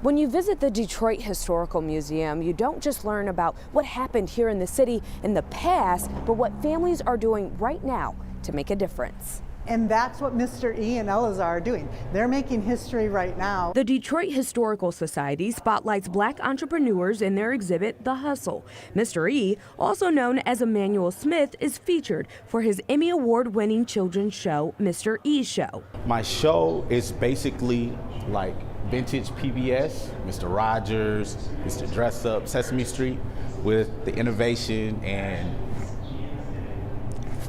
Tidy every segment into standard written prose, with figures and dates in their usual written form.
When you visit the Detroit Historical Museum, you don't just learn about what happened here in the city in the past, but what families are doing right now to make a difference. And that's what Mr. E and Eleazar are doing. They're making history right now. The Detroit Historical Society spotlights Black entrepreneurs in their exhibit, The Hustle. Mr. E, also known as Emmanuel Smith, is featured for his Emmy Award-winning children's show, Mr. E Show. My show is basically like vintage PBS, Mr. Rogers, Mr. Dress Up, Sesame Street, with the innovation and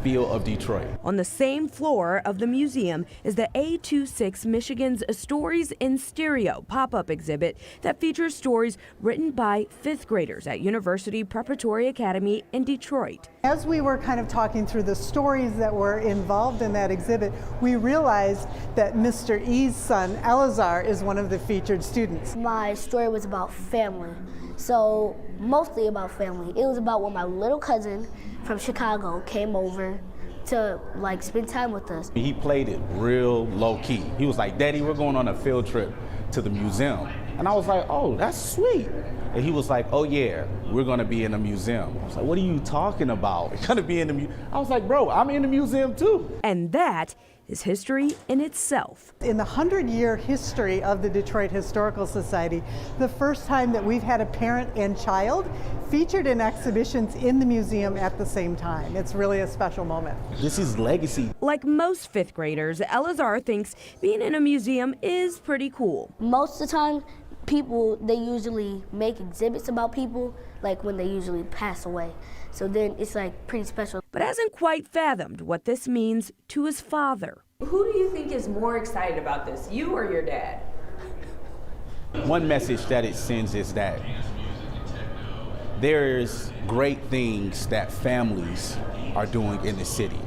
feel of Detroit. On the same floor of the museum is the A26 Michigan's Stories in Stereo pop-up exhibit that features stories written by fifth graders at University Preparatory Academy in Detroit. As we were kind of talking through the stories that were involved in that exhibit, we realized that Mr. E's son, Eleazar, is one of the featured students. My story was about family, so mostly about family. It was about when my little cousin from Chicago came over to spend time with us. He played it real low key. He was like, "Daddy, we're going on a field trip to the museum." And I was like, "Oh, that's sweet." And he was like, "Oh yeah, we're gonna be in a museum." I was like, "What are you talking about? We're gonna be in the museum?" I was like, "Bro, I'm in the museum too." And that is history in itself. In the 100-year history of the Detroit Historical Society, the first time that we've had a parent and child featured in exhibitions in the museum at the same time. It's really a special moment. This is legacy. Like most fifth graders, Eleazar thinks being in a museum is pretty cool. Most of the time, they usually make exhibits about people, like when they usually pass away. So then it's pretty special. But hasn't quite fathomed what this means to his father. Who do you think is more excited about this, you or your dad? One message that it sends is that there's great things that families are doing in the city.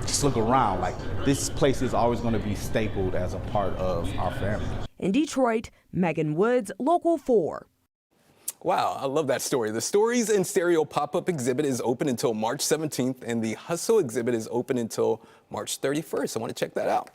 Just look around, this place is always going to be stapled as a part of our family. In Detroit, Megan Woods, Local 4. Wow, I love that story. The Stories in Stereo pop-up exhibit is open until March 17th, and the Hustle exhibit is open until March 31st. I want to check that out.